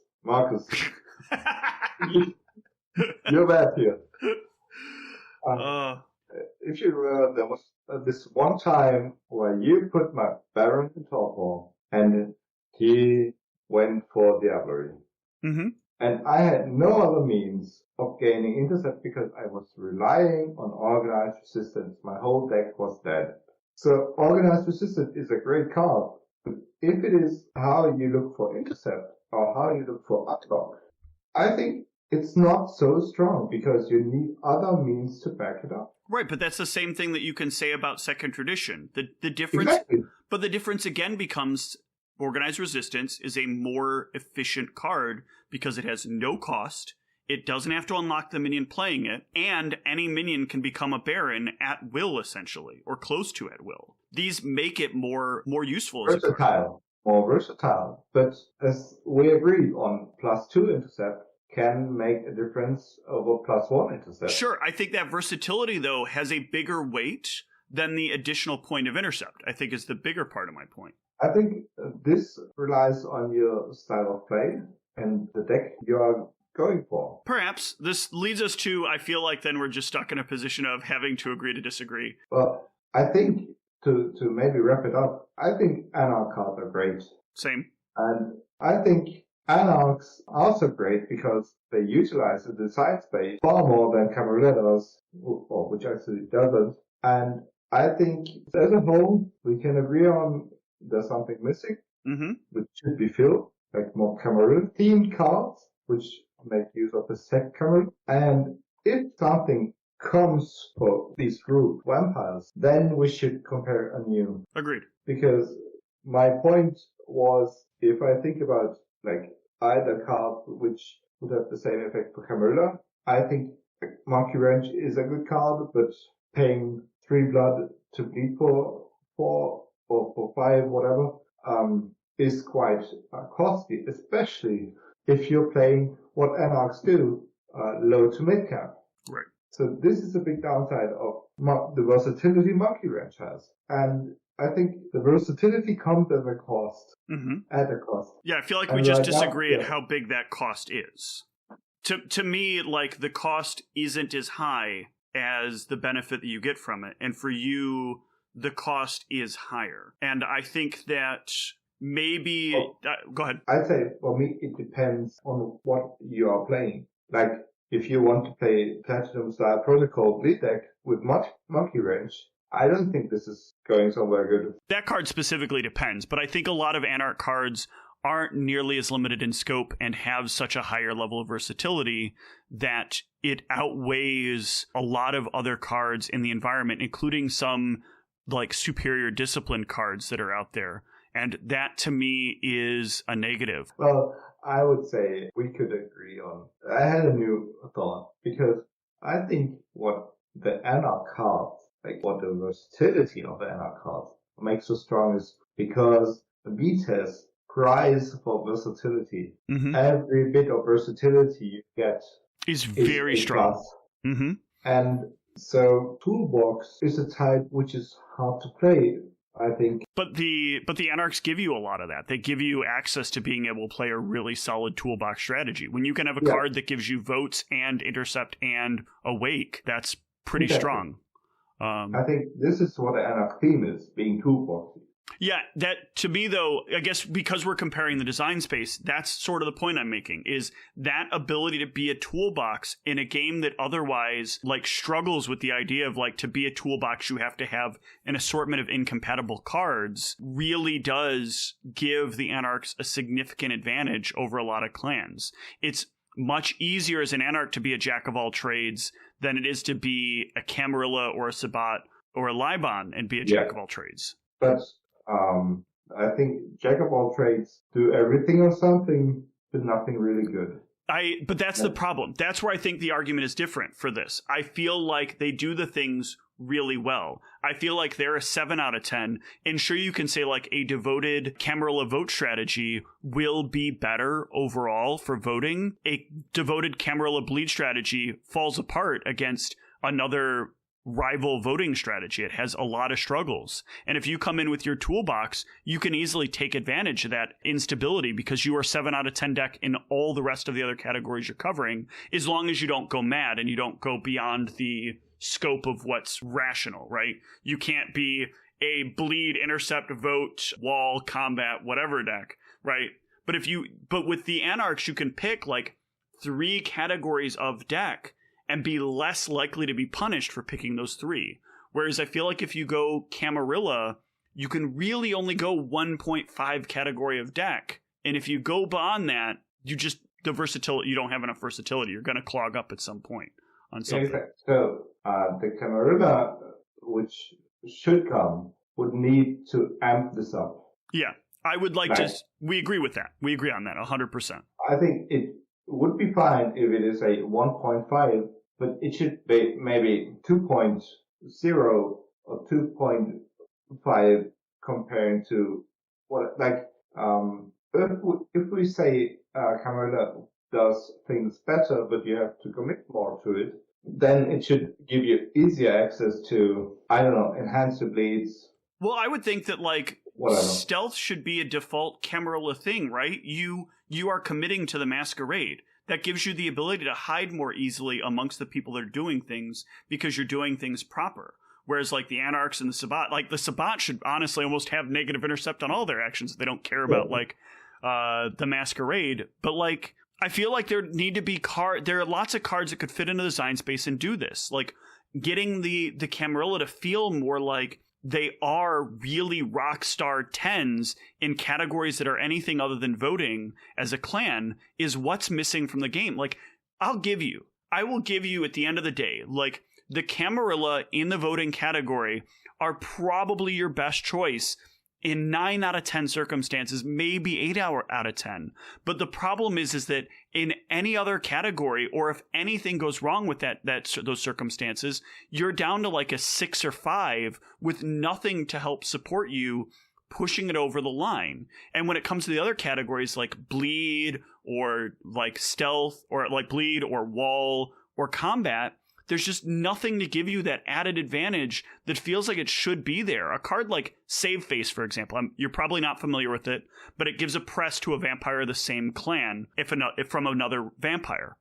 You're bad here. If you remember, there was this one time where you put my Baron in top wall, and he went for Diablerie. Mm-hmm. And I had no other means of gaining intercept because I was relying on Organized Resistance. My whole deck was dead. So Organized Resistance is a great card, but if it is how you look for intercept or how you look for unlock, I think it's not so strong because you need other means to back it up. Right, but that's the same thing that you can say about Second Tradition. The difference, exactly. But the difference again becomes Organized Resistance is a more efficient card because it has no cost. It doesn't have to unlock the minion playing it, and any minion can become a Baron at will, essentially, or close to at will. These make it more useful as a card. More versatile. But as we agreed on, +2 intercept can make a difference over +1 intercept. Sure, I think that versatility, though, has a bigger weight than the additional point of intercept, I think is the bigger part of my point. I think this relies on your style of play and the deck you are going for. Perhaps. This leads us to, I feel like then we're just stuck in a position of having to agree to disagree. Well, I think to maybe wrap it up, I think Anarch cards are great. Same. And I think Anarchs are also great because they utilize the design space far more than Camarilla does, or which actually doesn't. And I think as a whole, we can agree on there's something missing, which should be filled, like more Camarilla themed cards, which make use of the set Camarilla. And if something comes for these group vampires, then we should compare anew. Agreed. Because my point was, if I think about like either card which would have the same effect for Camarilla, I think Monkey Wrench is a good card, but paying 3 blood to bleed for 4 or for 5, whatever, is quite costly, especially if you're playing what Anarchs do, low to mid cap. Right. So this is a big downside of the versatility Monkey Wrench has. And I think the versatility comes at a cost. At a cost. Yeah, I feel like we just disagree at how big that cost is. To me, like, the cost isn't as high as the benefit that you get from it. And for you, the cost is higher. And I think that maybe... go ahead. I'd say, for me, it depends on what you are playing. Like, if you want to play Platinum-style Protocol bleed deck with Monkey Wrench, I don't think this is going somewhere good. That card specifically depends, but I think a lot of Anarch cards aren't nearly as limited in scope and have such a higher level of versatility that it outweighs a lot of other cards in the environment, including some like superior discipline cards that are out there. And that to me is a negative. Well, I would say we could agree on. I had a new thought because I think what the Anarch cards, like what the versatility of the Anarch cards makes so strong is because the B-test cries for versatility. Every bit of versatility you get is very strong. And so Toolbox is a type which is hard to play, I think. But the Anarchs give you a lot of that. They give you access to being able to play a really solid toolbox strategy. When you can have a card that gives you votes and intercept and awake, that's pretty strong. I think this is what the Anarch theme is, being toolboxy. Yeah, that to me though, I guess because we're comparing the design space, that's sort of the point I'm making, is that ability to be a toolbox in a game that otherwise like struggles with the idea of like to be a toolbox you have to have an assortment of incompatible cards really does give the Anarchs a significant advantage over a lot of clans. It's much easier as an Anarch to be a jack of all trades than it is to be a Camarilla or a Sabat or a Liban and be a jack of all trades. But I think jack of all trades do everything or something, but nothing really good. But that's the problem. That's where I think the argument is different for this. I feel like they do the things really well. I feel like they're a 7 out of 10. And sure, you can say like a devoted Camarilla vote strategy will be better overall for voting. A devoted Camarilla bleed strategy falls apart against another rival voting strategy. It has a lot of struggles. And if you come in with your toolbox, you can easily take advantage of that instability because you are 7 out of 10 deck in all the rest of the other categories you're covering, as long as you don't go mad and you don't go beyond the scope of what's rational, right? You can't be a bleed, intercept, vote, wall, combat, whatever deck, right? But with the Anarchs, you can pick like 3 categories of deck and be less likely to be punished for picking those 3. Whereas I feel like if you go Camarilla, you can really only go 1.5 category of deck. And if you go beyond that, you don't have enough versatility. You're going to clog up at some point on something. Exactly. So the Camarilla, which should come, would need to amp this up. Yeah, I would like to. We agree with that. We agree on that 100%. I think it would be fine if it is a 1.5, but it should be maybe 2.0 or 2.5 comparing to what, like, if we say Camarilla does things better, but you have to commit more to it, then it should give you easier access to, I don't know, enhance your bleeds. Well, I would think that, like, stealth should be a default Camarilla thing, right? You are committing to the masquerade. That gives you the ability to hide more easily amongst the people that are doing things because you're doing things proper. Whereas, like, the Anarchs and the Sabbat, like, the Sabbat should honestly almost have negative intercept on all their actions if they don't care about, like, the masquerade. But, like, I feel like there need to be there are lots of cards that could fit into the design space and do this. Like, getting the Camarilla to feel more like they are really rock star 10s in categories that are anything other than voting as a clan is what's missing from the game. Like, I will give you at the end of the day, like, the Camarilla in the voting category are probably your best choice in 9 out of 10 circumstances, maybe 8 out of 10. But the problem is that in any other category, or if anything goes wrong with those circumstances, you're down to like a 6 or 5 with nothing to help support you pushing it over the line. And when it comes to the other categories like bleed or like stealth or like bleed or wall or combat, there's just nothing to give you that added advantage that feels like it should be there. A card like Save Face, for example, you're probably not familiar with it, but it gives a press to a vampire of the same clan if from another vampire.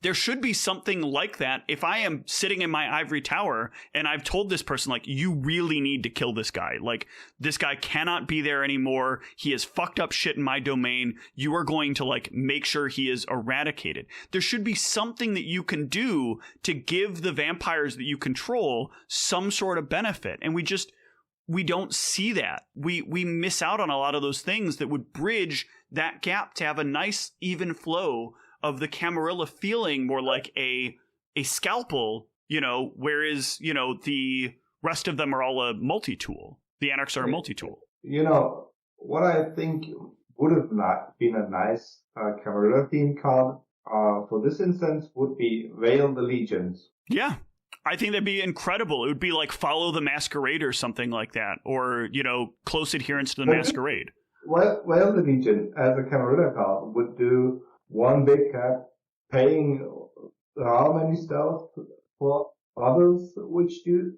There should be something like that if I am sitting in my ivory tower and I've told this person, like, you really need to kill this guy. Like, this guy cannot be there anymore. He has fucked up shit in my domain. You are going to, like, make sure he is eradicated. There should be something that you can do to give the vampires that you control some sort of benefit. And we don't see that. We miss out on a lot of those things that would bridge that gap to have a nice, even flow of the Camarilla feeling more like a scalpel, whereas, the rest of them are all a multi-tool. The Anarchs are a multi-tool. What I think would have not been a nice Camarilla theme card for this instance would be Veil the Legions. Yeah. I think that'd be incredible. It would be like Follow the Masquerade or something like that, or, close adherence to the Masquerade. Veil the Legion as a Camarilla card would do one big cap, paying how many stealth for others which do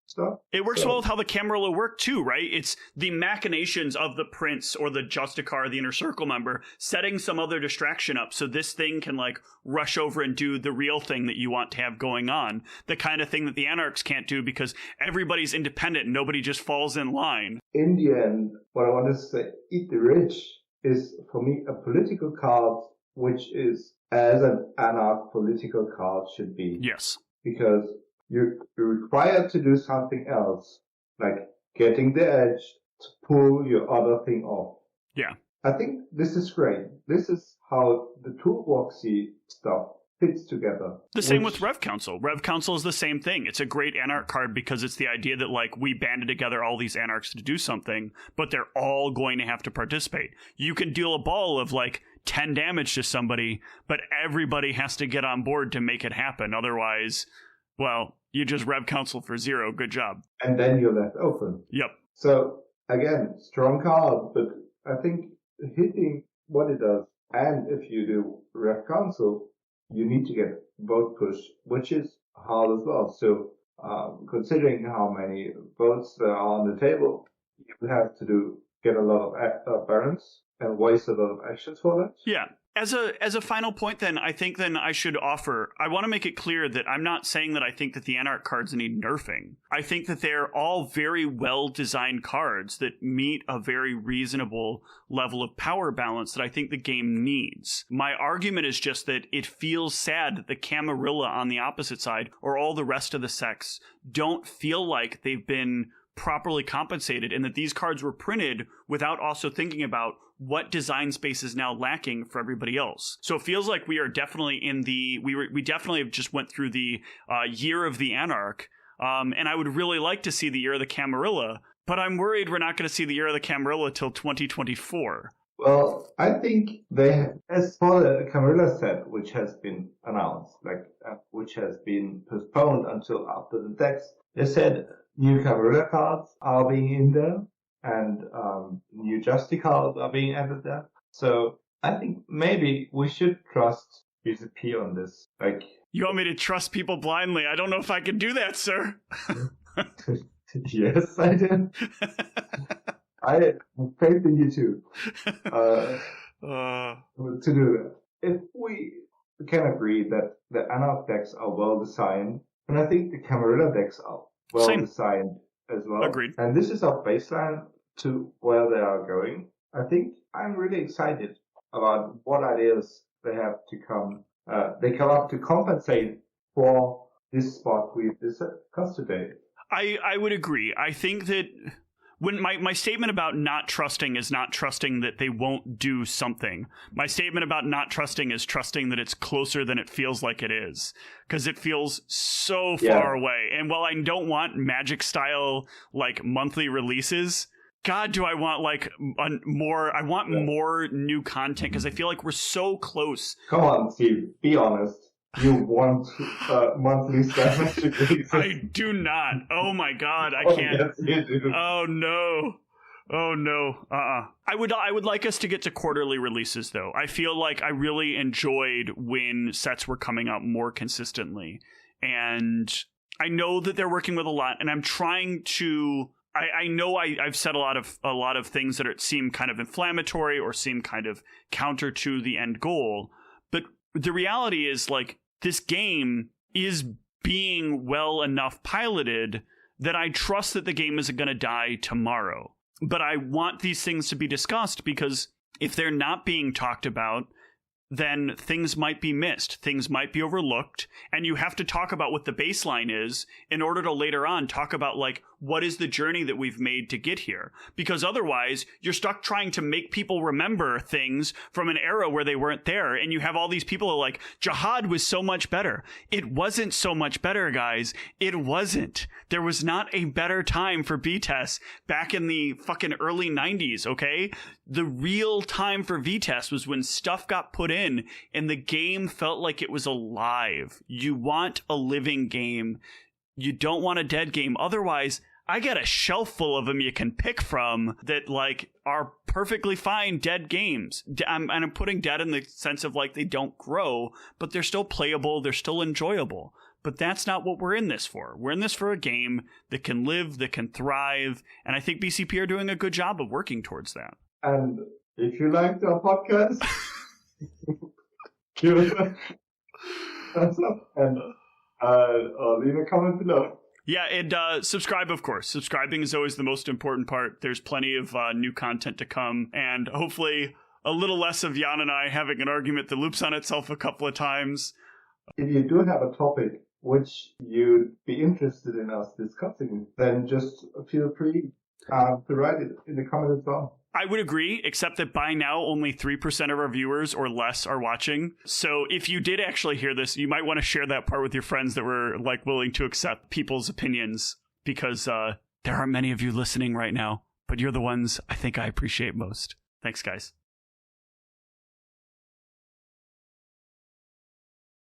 stuff. It works well with how the Camarilla work too, right? It's the machinations of the Prince or the Justicar, the Inner Circle member, setting some other distraction up so this thing can, like, rush over and do the real thing that you want to have going on. The kind of thing that the Anarchs can't do because everybody's independent and nobody just falls in line. In the end, what I want to say, Eat the Rich is, for me, a political card, which is as an Anarch political card should be. Yes. Because you're required to do something else, like getting the edge to pull your other thing off. Yeah. I think this is great. This is how the toolboxy stuff fits together. The same with Rev Council. Rev Council is the same thing. It's a great Anarch card because it's the idea that, like, we banded together all these Anarchs to do something, but they're all going to have to participate. You can deal a ball of, like, 10 damage to somebody, but everybody has to get on board to make it happen. Otherwise, well, you just Rev Council for 0. Good job. And then you're left open. Yep. So, again, strong card, but I think hitting what it does, and if you do Rev Council, you need to get vote push, which is hard as well. So, considering how many votes there are on the table, you have to get a lot of barons and waste a lot of actions for that. Yeah. As a final point, then, I think then I should offer, I want to make it clear that I'm not saying that I think that the Anarch cards need nerfing. I think that they're all very well-designed cards that meet a very reasonable level of power balance that I think the game needs. My argument is just that it feels sad that the Camarilla on the opposite side, or all the rest of the sects, don't feel like they've been properly compensated, and that these cards were printed without also thinking about what design space is now lacking for everybody else. So it feels like we are definitely in we definitely have just went through the year of the Anarch, and I would really like to see the year of the Camarilla, But I'm worried we're not going to see the era of the Camarilla till 2024. Well, I think as for the Camarilla set, which has been announced, which has been postponed until after the decks, they said new Camarilla cards are being in there and new Justy cards are being added there. So I think maybe we should trust BCP on this. You want me to trust people blindly? I don't know if I can do that, sir. Yes, I do. I have faith in you too. To do that. If we can agree that the Anarch decks are well designed, and I think the Camarilla decks are well designed as well. Agreed. And this is our baseline to where they are going. I think I'm really excited about what ideas they have to come. They come up to compensate for this spot we've discussed today. I would agree. I think that when my statement about not trusting is not trusting that they won't do something. My statement about not trusting is trusting that it's closer than it feels like it is, because it feels so far away. And while I don't want Magic style monthly releases, God, do I want more? I want more new content because I feel like we're so close. Come on, Steve. Be honest. You want monthly Magic releases? I do not. Oh my God, I can't. Yes, you do. Oh no. Oh no. I would like us to get to quarterly releases though. I feel like I really enjoyed when sets were coming out more consistently, and I know that they're working with a lot, and I'm trying to. I know I've said a lot of things that seem kind of inflammatory or seem kind of counter to the end goal, but the reality is this game is being well enough piloted that I trust that the game isn't going to die tomorrow. But I want these things to be discussed because if they're not being talked about, then things might be missed, things might be overlooked, and you have to talk about what the baseline is in order to later on talk about what is the journey that we've made to get here. Because otherwise, you're stuck trying to make people remember things from an era where they weren't there, and you have all these people who are like, Jihad was so much better. It wasn't so much better, guys. It wasn't. There was not a better time for VTES back in the fucking early 90s, okay? The real time for VTES was when stuff got put in and the game felt like it was alive. You want a living game. You don't want a dead game. Otherwise, I got a shelf full of them you can pick from that are perfectly fine dead games. I'm putting dead in the sense of they don't grow, but they're still playable. They're still enjoyable. But that's not what we're in this for. We're in this for a game that can live, that can thrive. And I think BCP are doing a good job of working towards that. And if you liked our podcast, give us a thumbs up and leave a comment below. Yeah, and subscribe, of course. Subscribing is always the most important part. There's plenty of new content to come, and hopefully a little less of Jan and I having an argument that loops on itself a couple of times. If you do have a topic which you'd be interested in us discussing, then just feel free to write it in the comments as well. I would agree, except that by now only 3% of our viewers or less are watching. So if you did actually hear this, you might want to share that part with your friends that were willing to accept people's opinions, because there aren't many of you listening right now, but you're the ones I think I appreciate most. Thanks, guys.